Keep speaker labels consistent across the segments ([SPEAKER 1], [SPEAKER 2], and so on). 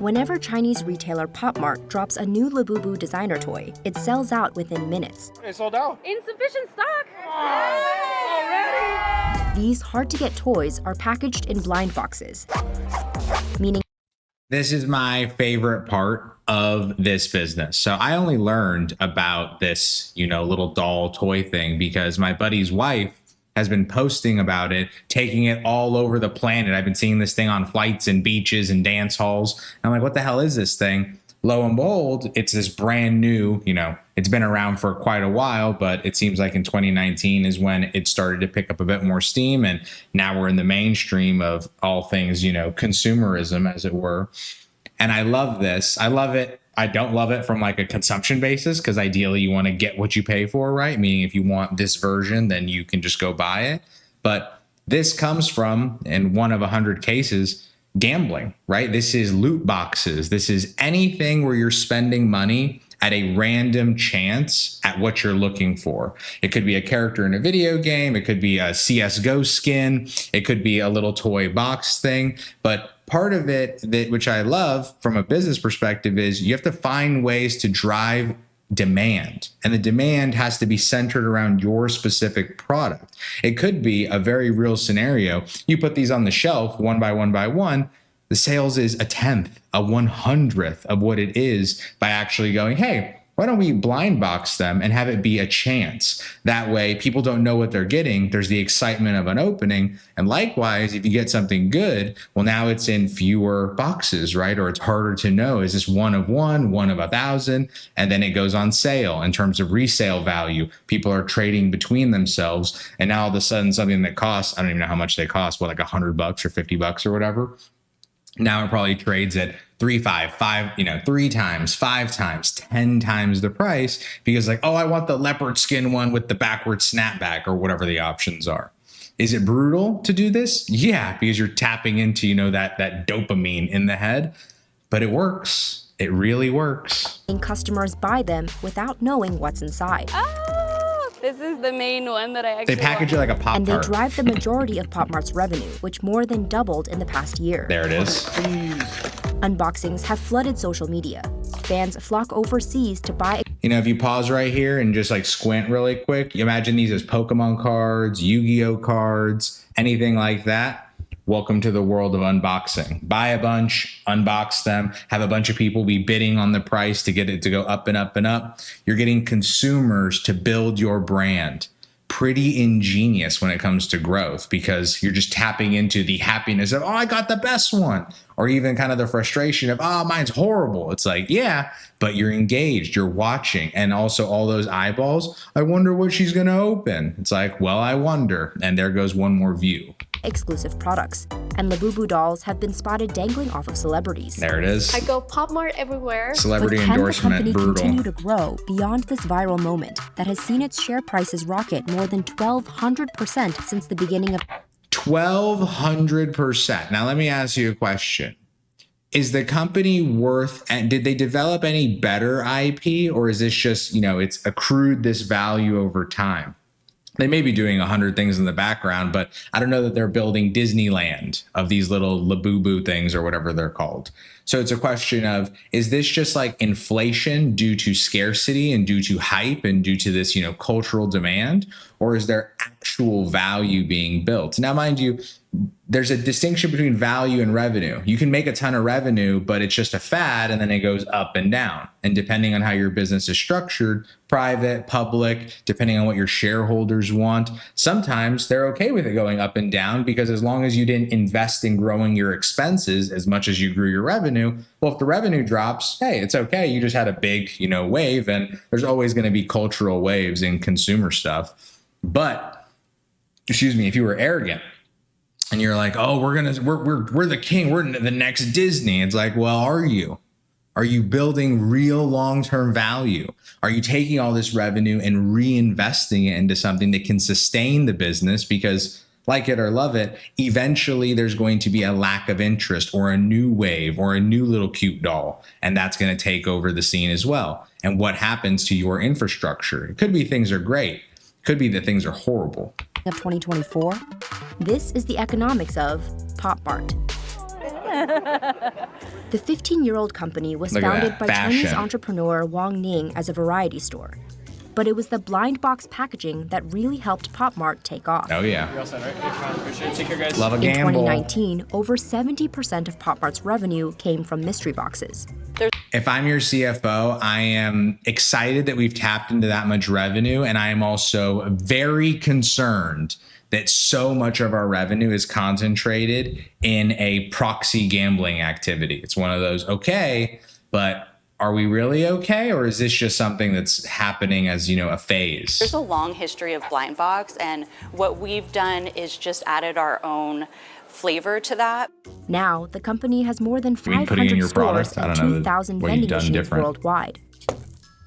[SPEAKER 1] Whenever Chinese retailer Pop Mart drops a new Labubu designer toy, it sells out within minutes.
[SPEAKER 2] It's sold out.
[SPEAKER 3] Insufficient stock.
[SPEAKER 2] Already?
[SPEAKER 1] These hard-to-get toys are packaged in blind boxes, meaning
[SPEAKER 4] this is my favorite part of this business. So I only learned about this, little doll toy thing because my buddy's wife has been posting about it, taking it all over the planet. I've been seeing this thing on flights and beaches and dance halls. I'm like, what the hell is this thing? Lo and behold, it's this brand new, it's been around for quite a while, but it seems like in 2019 is when it started to pick up a bit more steam. And now we're in the mainstream of all things, consumerism, as it were. And I love this. I love it. I don't love it from like a consumption basis, because ideally you want to get what you pay for, right? Meaning if you want this version, then you can just go buy it. But this comes from, in one of 100 cases, gambling, right? This is loot boxes. This is anything where you're spending money at a random chance at what you're looking for. It could be a character in a video game. It could be a CSGO skin. It could be a little toy box thing. But part of it, which I love from a business perspective, is you have to find ways to drive demand, and the demand has to be centered around your specific product. It could be a very real scenario. You put these on the shelf one by one, the sales is 1/10, 1/100th of what it is by actually going, hey, why don't we blind box them and have it be a chance? That way people don't know what they're getting. There's the excitement of an opening. And likewise, if you get something good, well, now it's in fewer boxes, right? Or it's harder to know, is this one of 1,000? And then it goes on sale in terms of resale value. People are trading between themselves. And now all of a sudden something that costs, I don't even know how much they cost, like $100 or $50 or whatever. Now it probably trades at 3 times, 5 times, 10 times the price, because like, oh, I want the leopard skin one with the backward snapback or whatever the options are. Is it brutal to do this? Yeah, because you're tapping into, that dopamine in the head, but it works. It really works.
[SPEAKER 1] And customers buy them without knowing what's inside.
[SPEAKER 3] This is the main one that I actually
[SPEAKER 4] They package it like a Pop-Tart.
[SPEAKER 1] And they drive the majority of Pop Mart's revenue, which more than doubled in the past year.
[SPEAKER 4] There it is.
[SPEAKER 1] Unboxings have flooded social media. Fans flock overseas to buy.
[SPEAKER 4] If you pause right here and just like squint really quick, you imagine these as Pokemon cards, Yu-Gi-Oh cards, anything like that. Welcome to the world of unboxing. Buy a bunch, unbox them, have a bunch of people be bidding on the price to get it to go up and up and up. You're getting consumers to build your brand. Pretty ingenious when it comes to growth, because you're just tapping into the happiness of, oh, I got the best one. Or even kind of the frustration of, oh, mine's horrible. It's like, yeah, but you're engaged, you're watching. And also all those eyeballs, I wonder what she's going to open. It's like, well, I wonder. And there goes one more view.
[SPEAKER 1] Exclusive products, and Labubu dolls have been spotted dangling off of celebrities.
[SPEAKER 4] There it is.
[SPEAKER 3] I go Pop Mart everywhere.
[SPEAKER 4] Celebrity
[SPEAKER 1] But
[SPEAKER 4] endorsement,
[SPEAKER 1] can the company
[SPEAKER 4] brutal.
[SPEAKER 1] continue to grow beyond this viral moment that has seen its share prices rocket more than 1,200% since the beginning of
[SPEAKER 4] 1,200%. Now, let me ask you a question. Is the company worth, and did they develop any better IP, or is this just, it's accrued this value over time? They may be doing 100 things in the background, but I don't know that they're building Disneyland of these little Labubu things or whatever they're called. So it's a question of, is this just like inflation due to scarcity and due to hype and due to this, cultural demand, or is there actual value being built? Now, mind you, there's a distinction between value and revenue. You can make a ton of revenue, but it's just a fad, and then it goes up and down. And depending on how your business is structured, private, public, depending on what your shareholders want, sometimes they're okay with it going up and down, because as long as you didn't invest in growing your expenses as much as you grew your revenue, well, if the revenue drops, hey, it's okay. You just had a big, wave, and there's always going to be cultural waves in consumer stuff. But, if you were arrogant, and you're like, oh, we're the king, we're the next Disney. It's like, well, are you? Are you building real long-term value? Are you taking all this revenue and reinvesting it into something that can sustain the business? Because like it or love it, eventually there's going to be a lack of interest or a new wave or a new little cute doll. And that's going to take over the scene as well. And what happens to your infrastructure? It could be things are great. It could be that things are horrible.
[SPEAKER 1] Of 2024, this is the economics of Pop Mart. The 15-year-old company was
[SPEAKER 4] Look at
[SPEAKER 1] founded
[SPEAKER 4] that,
[SPEAKER 1] by
[SPEAKER 4] fashion.
[SPEAKER 1] Chinese entrepreneur Wang Ning as a variety store. But it was the blind box packaging that really helped Pop Mart take off.
[SPEAKER 4] Oh, yeah.
[SPEAKER 2] You're all set, right? Thanks, man. Appreciate it. Take care, guys.
[SPEAKER 4] Love a
[SPEAKER 1] In
[SPEAKER 4] gamble.
[SPEAKER 1] 2019, over 70% of Pop Mart's revenue came from mystery boxes.
[SPEAKER 4] If I'm your CFO, I am excited that we've tapped into that much revenue. And I am also very concerned that so much of our revenue is concentrated in a proxy gambling activity. It's one of those, okay, but are we really okay? Or is this just something that's happening as, a phase?
[SPEAKER 5] There's a long history of blind box, and what we've done is just added our own flavor to that.
[SPEAKER 1] Now, the company has more than
[SPEAKER 4] putting in
[SPEAKER 1] 500
[SPEAKER 4] your
[SPEAKER 1] stores
[SPEAKER 4] product? I
[SPEAKER 1] and
[SPEAKER 4] don't know
[SPEAKER 1] 2,000
[SPEAKER 4] what you've
[SPEAKER 1] vending
[SPEAKER 4] done
[SPEAKER 1] machines
[SPEAKER 4] different.
[SPEAKER 1] worldwide.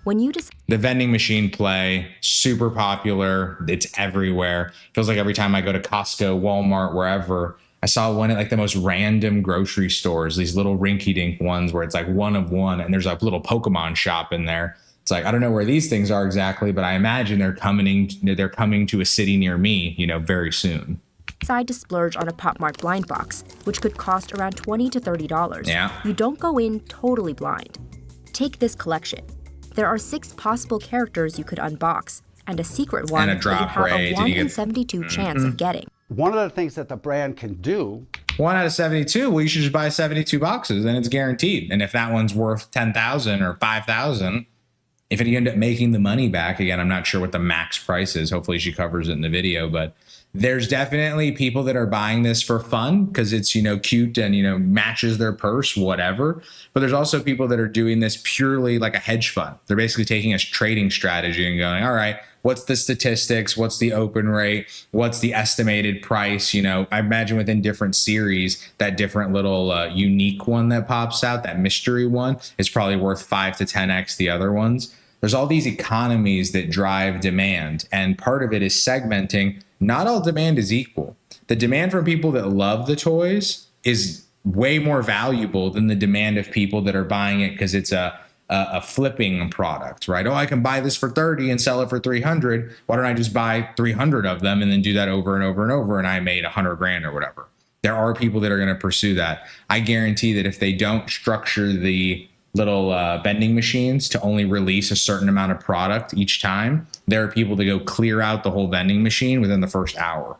[SPEAKER 1] When you
[SPEAKER 4] The vending machine play, super popular. It's everywhere. Feels like every time I go to Costco, Walmart, wherever, I saw one at like the most random grocery stores, these little rinky-dink ones where it's like one of one, and there's like a little Pokemon shop in there. It's like, I don't know where these things are exactly, but I imagine they're coming to a city near me, very soon.
[SPEAKER 1] decide to splurge on a Pop Mart blind box, which could cost around $20 to $30,
[SPEAKER 4] Yeah.
[SPEAKER 1] you don't go in totally blind. Take this collection. There are 6 possible characters you could unbox, and a secret one
[SPEAKER 4] And a
[SPEAKER 1] that you
[SPEAKER 4] drop
[SPEAKER 1] have
[SPEAKER 4] rate.
[SPEAKER 1] a 1 in 72 chance of getting.
[SPEAKER 6] One of the things that the brand can do.
[SPEAKER 4] 1 out of 72. Well, you should just buy 72 boxes, and it's guaranteed. And if that one's worth 10,000 or 5,000, if you end up making the money back, again, I'm not sure what the max price is. Hopefully she covers it in the video, but there's definitely people that are buying this for fun because it's, cute and, matches their purse, whatever. But there's also people that are doing this purely like a hedge fund. They're basically taking a trading strategy and going, all right, what's the statistics? What's the open rate? What's the estimated price? I imagine within different series, that different little unique one that pops out, that mystery one, is probably worth 5 to 10x the other ones. There's all these economies that drive demand. And part of it is segmenting. Not all demand is equal. The demand from people that love the toys is way more valuable than the demand of people that are buying it because it's a flipping product, right? Oh, I can buy this for 30 and sell it for 300. Why don't I just buy 300 of them and then do that over and over and over, and I made 100 grand or whatever. There are people that are going to pursue that. I guarantee that if they don't structure the little vending machines to only release a certain amount of product each time, there are people that go clear out the whole vending machine within the first hour.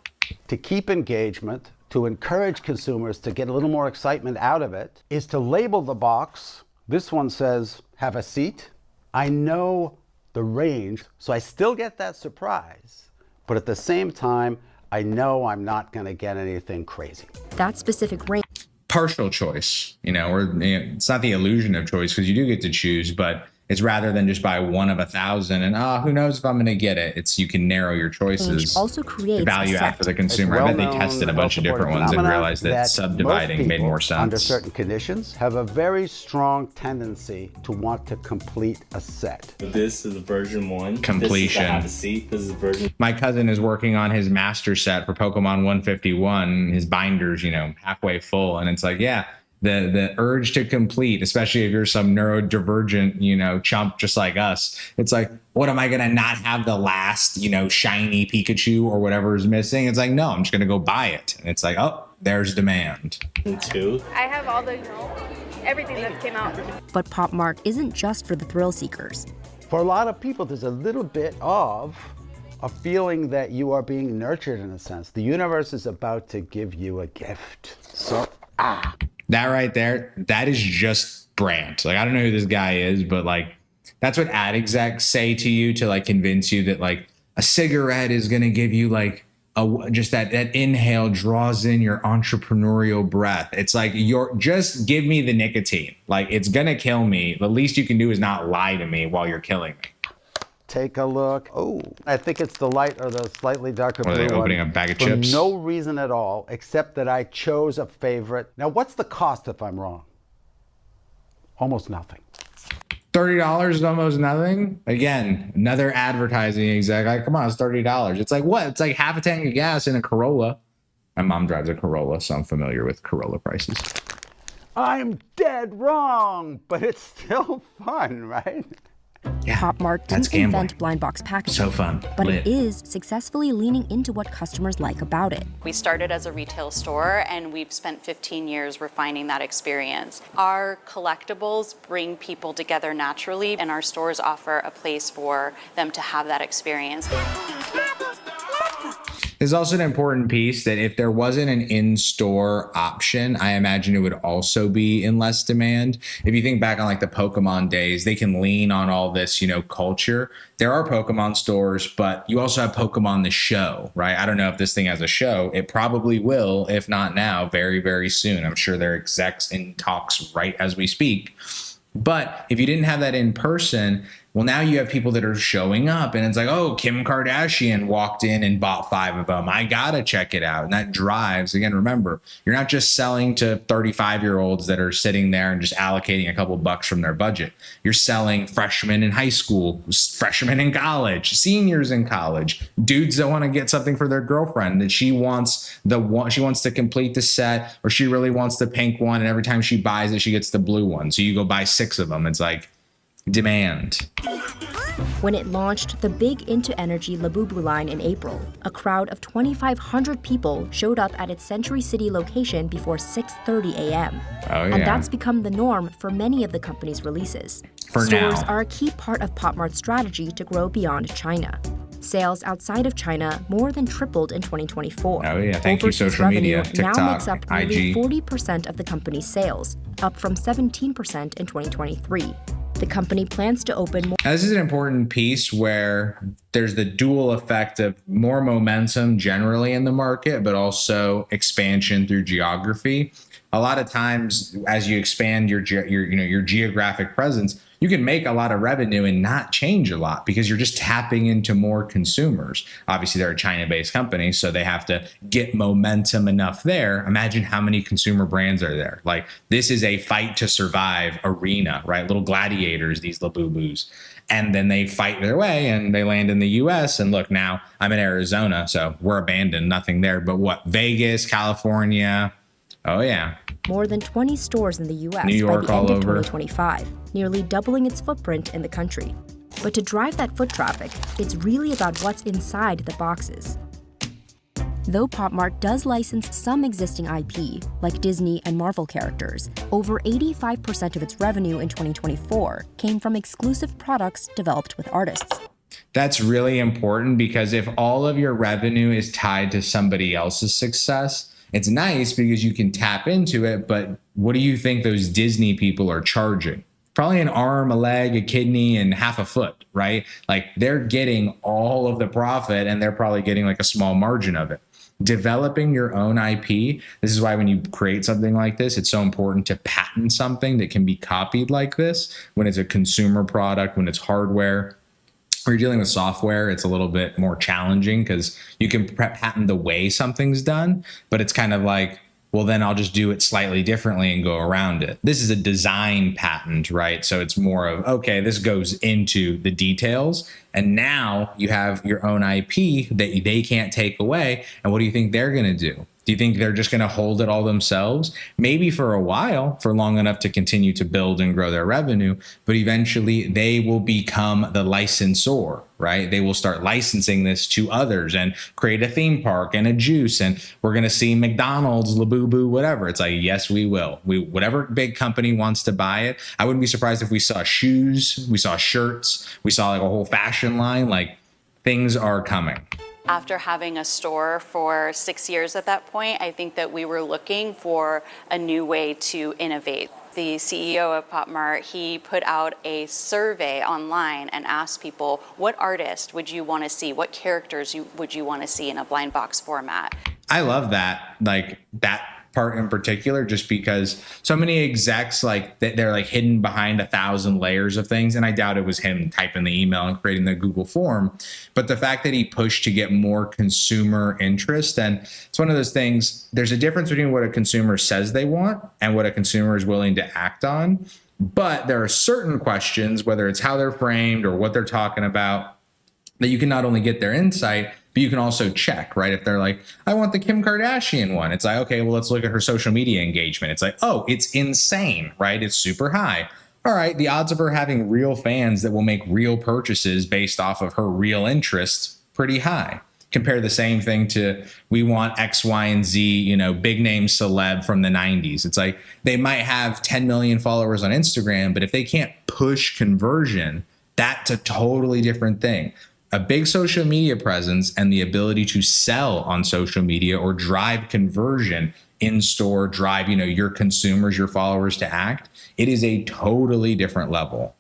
[SPEAKER 6] To keep engagement, to encourage consumers to get a little more excitement out of it, is to label the box. This one says, have a seat. I know the range, so I still get that surprise. But at the same time, I know I'm not going to get anything crazy.
[SPEAKER 1] That specific range
[SPEAKER 4] Partial choice, or it's not the illusion of choice because you do get to choose, but it's rather than just buy 1 of 1,000 and who knows if I'm going to get it. It's you can narrow your choices.
[SPEAKER 1] also creates
[SPEAKER 4] Value
[SPEAKER 1] a
[SPEAKER 4] add
[SPEAKER 1] set.
[SPEAKER 4] for the consumer. I bet they tested a bunch of different ones and realized that subdividing made more sense.
[SPEAKER 6] Under certain conditions, have a very strong tendency to want to complete a set.
[SPEAKER 2] This is version 1.
[SPEAKER 4] Completion.
[SPEAKER 2] This is the have a seat. This is version.
[SPEAKER 4] My cousin is working on his master set for Pokemon 151. His binder's, halfway full. And it's like, yeah, the urge to complete, especially if you're some neurodivergent, chump just like us. It's like, what am I going to not have the last, shiny Pikachu or whatever is missing? It's like, no, I'm just going to go buy it. And it's like, oh, there's demand.
[SPEAKER 2] 2.
[SPEAKER 3] I have all the, everything that came out.
[SPEAKER 1] But Pop Mart isn't just for the thrill seekers.
[SPEAKER 6] For a lot of people, there's a little bit of a feeling that you are being nurtured in a sense. The universe is about to give you a gift. So,
[SPEAKER 4] That right there, that is just brand. Like, I don't know who this guy is, but like, that's what ad execs say to you to like convince you that like a cigarette is going to give you like just that inhale draws in your entrepreneurial breath. It's like, just give me the nicotine. Like, it's going to kill me. The least you can do is not lie to me while you're killing me.
[SPEAKER 6] take a look. Oh, I think it's the light or the slightly darker blue
[SPEAKER 4] Are they
[SPEAKER 6] one.
[SPEAKER 4] opening a bag of
[SPEAKER 6] For
[SPEAKER 4] chips?
[SPEAKER 6] no reason at all, except that I chose a favorite. Now, what's the cost if I'm wrong? Almost nothing.
[SPEAKER 4] $30 is almost nothing. Again, another advertising exec. Like, come on, it's $30. It's like what? It's like half a tank of gas in a Corolla. My mom drives a Corolla, so I'm familiar with Corolla prices.
[SPEAKER 6] I'm dead wrong, but it's still fun, right?
[SPEAKER 4] Yeah,
[SPEAKER 1] Pop Mart
[SPEAKER 4] that's
[SPEAKER 1] didn't
[SPEAKER 4] gambling.
[SPEAKER 1] invent blind box packaging.
[SPEAKER 4] So fun.
[SPEAKER 1] But
[SPEAKER 4] Lit.
[SPEAKER 1] it is successfully leaning into what customers like about it.
[SPEAKER 5] We started as a retail store and we've spent 15 years refining that experience. Our collectibles bring people together naturally, and our stores offer a place for them to have that experience.
[SPEAKER 4] There's also an important piece that if there wasn't an in-store option, I imagine it would also be in less demand. If you think back on like the Pokemon days, they can lean on all this, culture. There are Pokemon stores, but you also have Pokemon the show, right? I don't know if this thing has a show. It probably will, if not now, very, very soon. I'm sure there are execs in talks right as we speak. But if you didn't have that in person, well, now you have people that are showing up and it's like, oh, Kim Kardashian walked in and bought 5 of them. I got to check it out. And that drives, again, remember, you're not just selling to 35-year-olds that are sitting there and just allocating a couple bucks from their budget. You're selling freshmen in high school, freshmen in college, seniors in college, dudes that want to get something for their girlfriend that she wants to complete the set, or she really wants the pink one. And every time she buys it, she gets the blue one. So you go buy 6 of them. It's like, demand.
[SPEAKER 1] When it launched the big Into Energy Labubu line in April, a crowd of 2,500 people showed up at its Century City location before 6:30 a.m.
[SPEAKER 4] Oh, yeah.
[SPEAKER 1] And that's become the norm for many of the company's releases.
[SPEAKER 4] For
[SPEAKER 1] Stores
[SPEAKER 4] now.
[SPEAKER 1] are a key part of Pop Mart's strategy to grow beyond China. Sales outside of China more than tripled in 2024.
[SPEAKER 4] Oh, yeah. Thank you,
[SPEAKER 1] Overseas
[SPEAKER 4] social media,
[SPEAKER 1] revenue now
[SPEAKER 4] TikTok,
[SPEAKER 1] makes up nearly
[SPEAKER 4] IG.
[SPEAKER 1] 40% of the company's sales, up from 17% in 2023. The company plans to open more.
[SPEAKER 4] Now, this is an important piece where there's the dual effect of more momentum generally in the market, but also expansion through geography. A lot of times, as you expand your geographic presence, you can make a lot of revenue and not change a lot because you're just tapping into more consumers. Obviously, they're a China-based company, so they have to get momentum enough there. Imagine how many consumer brands are there. Like, this is a fight to survive arena, right? Little gladiators, these Labubus. And then they fight their way and they land in the US. And look, now I'm in Arizona, so we're abandoned, nothing there. But what? Vegas, California. Oh, yeah.
[SPEAKER 1] More than 20 stores in the U.S.
[SPEAKER 4] New York,
[SPEAKER 1] by the end
[SPEAKER 4] all
[SPEAKER 1] of
[SPEAKER 4] over.
[SPEAKER 1] 2025, nearly doubling its footprint in the country. But to drive that foot traffic, it's really about what's inside the boxes. Though Pop Mart does license some existing IP, like Disney and Marvel characters, over 85% of its revenue in 2024 came from exclusive products developed with artists.
[SPEAKER 4] That's really important because if all of your revenue is tied to somebody else's success, it's nice because you can tap into it, but what do you think those Disney people are charging? Probably an arm, a leg, a kidney, and half a foot, right? Like, they're getting all of the profit and they're probably getting like a small margin of it. Developing your own IP, this is why when you create something like this, it's so important to patent something that can be copied like this. When it's a consumer product, when it's hardware, or you're dealing with software, it's a little bit more challenging because you can patent the way something's done, but it's kind of like, well, then I'll just do it slightly differently and go around it. This is a design patent, right? So it's more of, okay, this goes into the details, and now you have your own IP that they can't take away. And what do you think they're going to do? Do you think they're just going to hold it all themselves? Maybe for a while, for long enough to continue to build and grow their revenue, but eventually they will become the licensor, right? They will start licensing this to others and create a theme park and a juice. And we're going to see McDonald's, Labubu, whatever. It's like, yes, we will. Whatever big company wants to buy it. I wouldn't be surprised if we saw shoes, we saw shirts, we saw like a whole fashion line. Like, things are coming.
[SPEAKER 5] After having a store for 6 years at that point, I think that we were looking for a new way to innovate. The CEO of Pop Mart, he put out a survey online and asked people, what artist would you want to see? What characters would you want to see in a blind box format?
[SPEAKER 4] I love that, like that part in particular, just because so many execs, like they're like hidden behind 1,000 layers of things. And I doubt it was him typing the email and creating the Google form. But the fact that he pushed to get more consumer interest, and it's one of those things, there's a difference between what a consumer says they want and what a consumer is willing to act on. But there are certain questions, whether it's how they're framed or what they're talking about, that you can not only get their insight, but you can also check, right? If they're like, I want the Kim Kardashian one. It's like, okay, well, let's look at her social media engagement. It's like, oh, it's insane, right? It's super high. all right, the odds of her having real fans that will make real purchases based off of her real interests, pretty high. Compare the same thing to, we want X, Y, and Z, you know, big name celeb from the 90s. It's like they might have 10 million followers on Instagram, but if they can't push conversion, that's a totally different thing. A big social media presence and the ability to sell on social media or drive conversion in store, drive, you know, your consumers, your followers to act, it is a totally different level.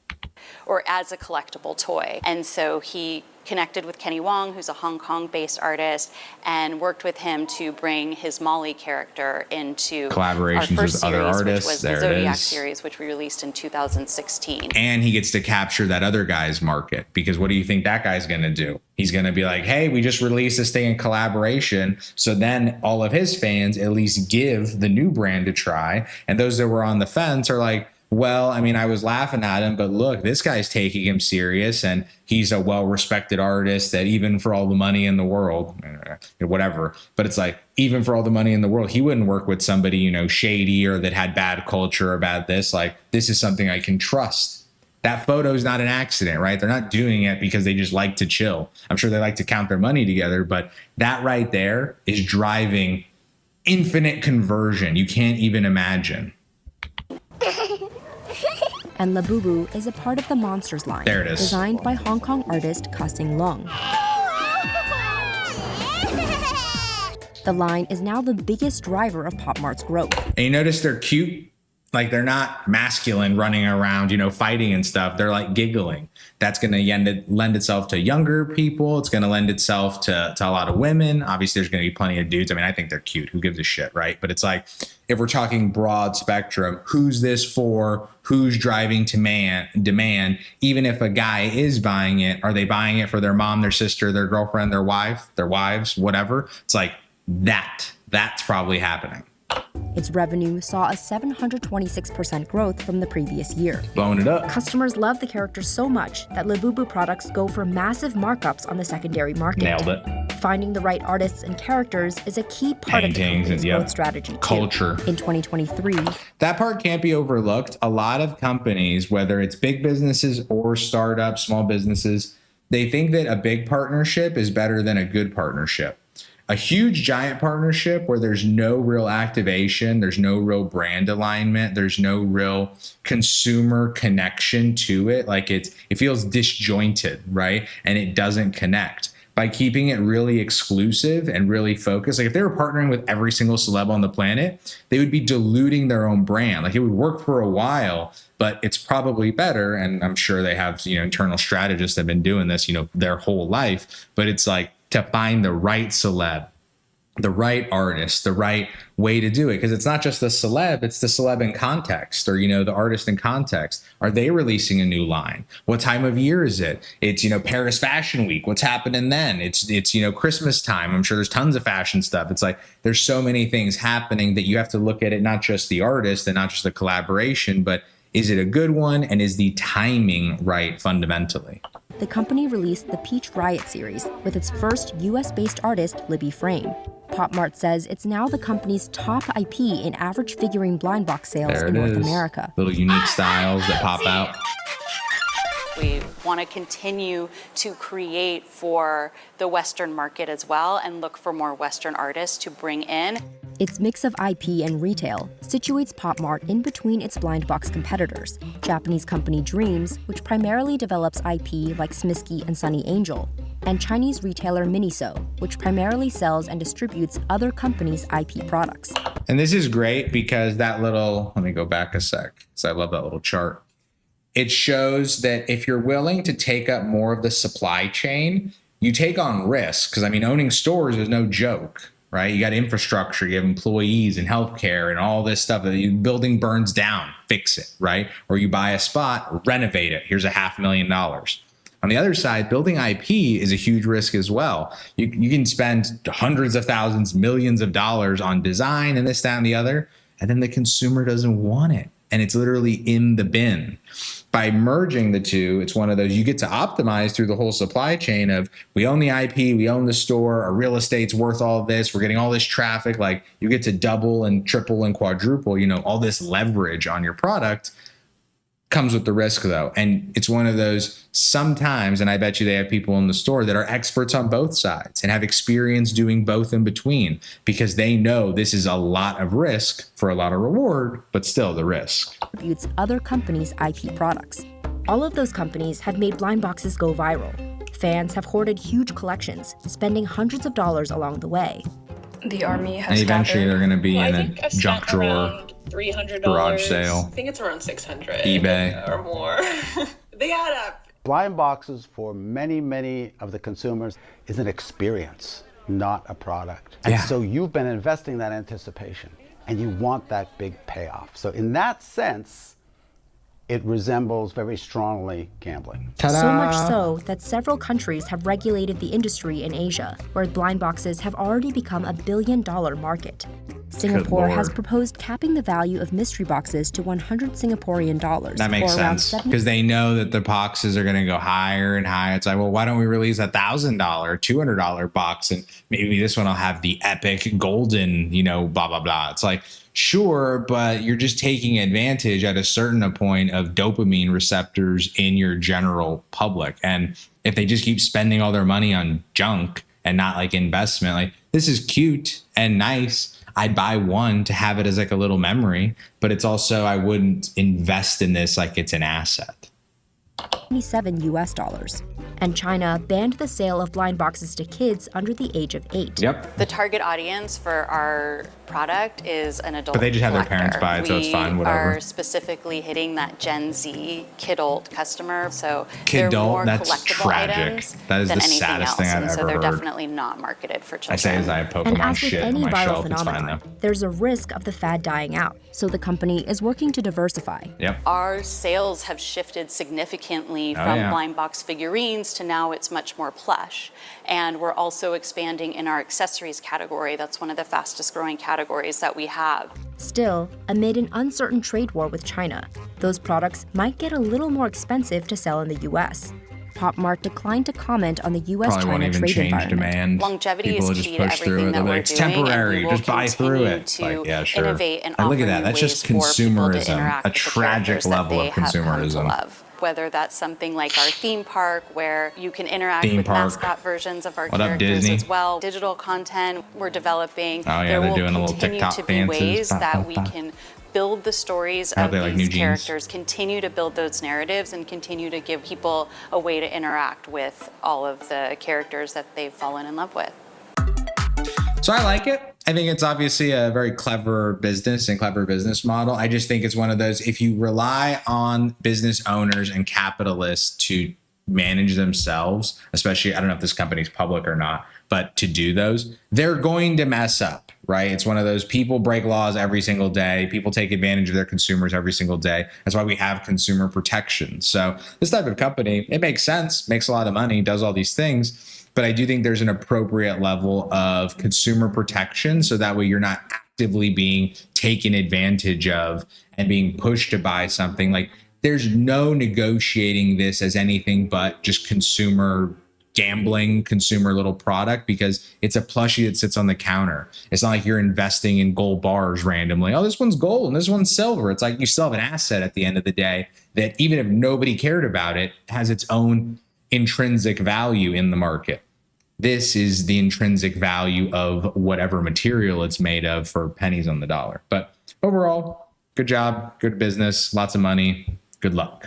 [SPEAKER 5] Or as a collectible toy. And so he connected with Kenny Wong, who's a Hong Kong-based artist, and worked with him to bring his Molly character into
[SPEAKER 4] collaborations
[SPEAKER 5] our first
[SPEAKER 4] with other
[SPEAKER 5] series,
[SPEAKER 4] artists.
[SPEAKER 5] Which was
[SPEAKER 4] there
[SPEAKER 5] the Zodiac
[SPEAKER 4] it is.
[SPEAKER 5] series, which we released in 2016.
[SPEAKER 4] And he gets to capture that other guy's market, because what do you think that guy's going to do? He's going to be like, hey, we just released this thing in collaboration. So then all of his fans at least give the new brand a try. And those that were on the fence are like, well, I mean, I was laughing at him, but look, this guy's taking him serious, and he's a well-respected artist that even for all the money in the world, whatever, but it's like, even for all the money in the world, he wouldn't work with somebody, you know, shady or that had bad culture or bad this. Like, this is something I can trust. That photo is not an accident, right? They're not doing it because they just like to chill. I'm sure they like to count their money together, but that right there is driving infinite conversion. You can't even imagine.
[SPEAKER 1] And Labubu is a part of the Monsters line,
[SPEAKER 4] There it is.
[SPEAKER 1] designed by Hong Kong artist Ka-Sing Leung. The line is now the biggest driver of Pop Mart's growth.
[SPEAKER 4] And you notice they're cute. Like, they're not masculine running around, you know, fighting and stuff. They're like giggling. That's going to lend itself to younger people. It's going to lend itself to a lot of women. Obviously, there's going to be plenty of dudes. I mean, I think they're cute. Who gives a shit, right? But it's like, if we're talking broad spectrum, who's this for? Who's driving demand? Even if a guy is buying it, are they buying it for their mom, their sister, their girlfriend, their wife, their wives, whatever? It's like that's probably happening.
[SPEAKER 1] Its revenue saw a 726% growth from the previous year.
[SPEAKER 4] Blowing it up.
[SPEAKER 1] Customers love the character so much that Labubu products go for massive markups on the secondary market.
[SPEAKER 4] Nailed it.
[SPEAKER 1] Finding the right artists and characters is a key part of the
[SPEAKER 4] Paintings
[SPEAKER 1] company's
[SPEAKER 4] and, yep,
[SPEAKER 1] growth strategy, too.
[SPEAKER 4] culture.
[SPEAKER 1] In 2023,
[SPEAKER 4] That part can't be overlooked. A lot of companies, whether it's big businesses or startups, small businesses, they think that a big partnership is better than a good partnership. A huge giant partnership where there's no real activation, there's no real brand alignment, there's no real consumer connection to it. Like, it feels disjointed, right? And it doesn't connect. By keeping it really exclusive and really focused, like if they were partnering with every single celeb on the planet, they would be diluting their own brand. Like, it would work for a while, but it's probably better. And I'm sure they have, you know, internal strategists that have been doing this, you know, their whole life. But it's like, to find the right celeb, the right artist, the right way to do it. Because it's not just the celeb, it's the celeb in context, or, you know, the artist in context. Are they releasing a new line? What time of year is it? It's, you know, Paris Fashion Week. What's happening then? It's, you know, Christmas time. I'm sure there's tons of fashion stuff. It's like, there's so many things happening that you have to look at it, not just the artist and not just the collaboration, but is it a good one? And is the timing right fundamentally?
[SPEAKER 1] the company released the Peach Riot series with its first US-based artist, Libby Frame. Pop Mart says it's now the company's top IP in average figurine blind box sales in North America.
[SPEAKER 4] Little unique styles that pop out.
[SPEAKER 5] We want to continue to create for the Western market as well and look for more Western artists to bring in.
[SPEAKER 1] Its mix of IP and retail situates Pop Mart in between its blind box competitors, Japanese company Dreams, which primarily develops IP like Smisky and Sunny Angel, and Chinese retailer Miniso, which primarily sells and distributes other companies' IP products.
[SPEAKER 4] And this is great because that little, let me go back a sec, because I love that little chart. It shows that if you're willing to take up more of the supply chain, you take on risk. Because, I mean, owning stores is no joke, right? You got infrastructure, you have employees and healthcare and all this stuff. The building burns down, fix it, right? Or you buy a spot, renovate it. Here's $500,000. On the other side, building IP is a huge risk as well. You can spend hundreds of thousands, millions of dollars on design and this, that, and the other, and then the consumer doesn't want it. And it's literally in the bin. By merging the two, it's one of those, you get to optimize through the whole supply chain of, we own the IP, we own the store, our real estate's worth all this, we're getting all this traffic. Like, you get to double and triple and quadruple, you know, all this leverage on your product. comes with the risk though. And it's one of those sometimes, and I bet you they have people in the store that are experts on both sides and have experience doing both in between, because they know this is a lot of risk for a lot of reward, but still the risk.
[SPEAKER 1] Distributes other companies' IP products. All of those companies have made blind boxes go viral. Fans have hoarded huge collections, spending hundreds of dollars along the way.
[SPEAKER 7] The Army has
[SPEAKER 4] And eventually they're going to be in a
[SPEAKER 7] I've
[SPEAKER 4] junk
[SPEAKER 7] spent
[SPEAKER 4] drawer,
[SPEAKER 7] around $300.
[SPEAKER 4] garage sale.
[SPEAKER 7] I think it's around 600
[SPEAKER 4] eBay.
[SPEAKER 7] or more. They add up.
[SPEAKER 6] Blind boxes for many, many of the consumers is an experience, not a product. And
[SPEAKER 4] Yeah.
[SPEAKER 6] so you've been investing that anticipation and you want that big payoff. So in that sense, it resembles very strongly gambling.
[SPEAKER 4] Ta-da!
[SPEAKER 1] So much so that several countries have regulated the industry in Asia, where blind boxes have already become a billion-dollar market. Singapore has
[SPEAKER 4] Lord.
[SPEAKER 1] proposed capping the value of mystery boxes to 100 Singaporean dollars.
[SPEAKER 4] That makes
[SPEAKER 1] or around
[SPEAKER 4] sense, because they know that the boxes are going to go higher and higher. It's like, well, why don't we release $1,000, $200 box, and maybe this one will have the epic golden, blah blah blah. It's like, sure, but you're just taking advantage at a certain point of dopamine receptors in your general public. And if they just keep spending all their money on junk and not like investment, like, this is cute and nice, I'd buy one to have it as like a little memory, but it's also, I wouldn't invest in this like it's an asset.
[SPEAKER 1] $27. And China banned the sale of blind boxes to kids under the age of 8.
[SPEAKER 4] Yep.
[SPEAKER 5] The target audience for our product is an adult.
[SPEAKER 4] But they just have their parents
[SPEAKER 5] collector.
[SPEAKER 4] buy it, so it's fine, whatever.
[SPEAKER 5] We are specifically hitting that Gen Z kidult customer, so
[SPEAKER 4] Kidult?
[SPEAKER 5] they're more
[SPEAKER 4] That's
[SPEAKER 5] collectible
[SPEAKER 4] tragic.
[SPEAKER 5] items
[SPEAKER 4] That is
[SPEAKER 5] than
[SPEAKER 4] the
[SPEAKER 5] anything
[SPEAKER 4] saddest
[SPEAKER 5] else,
[SPEAKER 4] thing I've
[SPEAKER 5] and so
[SPEAKER 4] ever
[SPEAKER 5] they're
[SPEAKER 4] heard.
[SPEAKER 5] definitely not marketed for children.
[SPEAKER 4] I say as I have
[SPEAKER 1] And
[SPEAKER 4] Pokemon
[SPEAKER 1] as with
[SPEAKER 4] shit
[SPEAKER 1] any
[SPEAKER 4] on my
[SPEAKER 1] viral
[SPEAKER 4] shelf, it's fine
[SPEAKER 1] phenomenon,
[SPEAKER 4] though.
[SPEAKER 1] there's a risk of the fad dying out, so the company is working to diversify.
[SPEAKER 4] Yep.
[SPEAKER 5] Our sales have shifted significantly from
[SPEAKER 4] yeah.
[SPEAKER 5] blind box figurines to now it's much more plush. And we're also expanding in our accessories category. That's one of the fastest growing categories that we have.
[SPEAKER 1] Still, amid an uncertain trade war with China, those products might get a little more expensive to sell in the US. Pop Mart declined to comment on the
[SPEAKER 4] Probably won't
[SPEAKER 1] US-China
[SPEAKER 4] even
[SPEAKER 1] trade
[SPEAKER 4] change
[SPEAKER 1] environment.
[SPEAKER 4] demand.
[SPEAKER 5] Longevity
[SPEAKER 4] People
[SPEAKER 5] is
[SPEAKER 4] will just
[SPEAKER 5] key to
[SPEAKER 4] push through
[SPEAKER 5] everything
[SPEAKER 4] it.
[SPEAKER 5] that
[SPEAKER 4] They're
[SPEAKER 5] we're
[SPEAKER 4] like, it's
[SPEAKER 5] doing, and we
[SPEAKER 4] temporary.
[SPEAKER 5] will
[SPEAKER 4] Just buy through
[SPEAKER 5] continue
[SPEAKER 4] it.
[SPEAKER 5] to
[SPEAKER 4] Like, yeah, sure.
[SPEAKER 5] innovate and
[SPEAKER 4] Like, look
[SPEAKER 5] offer
[SPEAKER 4] at that.
[SPEAKER 5] new
[SPEAKER 4] That's just
[SPEAKER 5] ways for people to
[SPEAKER 4] consumerism.
[SPEAKER 5] interact
[SPEAKER 4] A
[SPEAKER 5] with the
[SPEAKER 4] tragic
[SPEAKER 5] characters that
[SPEAKER 4] level
[SPEAKER 5] they
[SPEAKER 4] of
[SPEAKER 5] have come to
[SPEAKER 4] consumerism.
[SPEAKER 5] love. Whether that's something like our theme park, where you can interact
[SPEAKER 4] Theme
[SPEAKER 5] with
[SPEAKER 4] park.
[SPEAKER 5] mascot versions of our
[SPEAKER 4] What up,
[SPEAKER 5] characters
[SPEAKER 4] Disney?
[SPEAKER 5] as well. Digital content we're developing.
[SPEAKER 4] Oh, yeah,
[SPEAKER 5] there
[SPEAKER 4] they're
[SPEAKER 5] will
[SPEAKER 4] doing a little
[SPEAKER 5] continue
[SPEAKER 4] TikTok
[SPEAKER 5] to be
[SPEAKER 4] dances.
[SPEAKER 5] ways
[SPEAKER 4] Ba,
[SPEAKER 5] that
[SPEAKER 4] ba,
[SPEAKER 5] we
[SPEAKER 4] ba.
[SPEAKER 5] can build the stories
[SPEAKER 4] I hope
[SPEAKER 5] of
[SPEAKER 4] they like new
[SPEAKER 5] these
[SPEAKER 4] jeans.
[SPEAKER 5] characters, continue to build those narratives, and continue to give people a way to interact with all of the characters that they've fallen in love with.
[SPEAKER 4] So I like it. I think it's obviously a very clever business and clever business model. I just think it's one of those, if you rely on business owners and capitalists to manage themselves, especially, I don't know if this company's public or not, but to do those, they're going to mess up, right? It's one of those, people break laws every single day. People take advantage of their consumers every single day. That's why we have consumer protection. So this type of company, it makes sense, makes a lot of money, does all these things. But I do think there's an appropriate level of consumer protection, so that way you're not actively being taken advantage of and being pushed to buy something. Like, there's no negotiating this as anything but just consumer gambling, consumer little product, because it's a plushie that sits on the counter. It's not like you're investing in gold bars randomly. Oh, this one's gold and this one's silver. It's like you still have an asset at the end of the day that, even if nobody cared about it, has its own intrinsic value in the market. This is the intrinsic value of whatever material it's made of for pennies on the dollar. But overall, good job, good business, lots of money, good luck.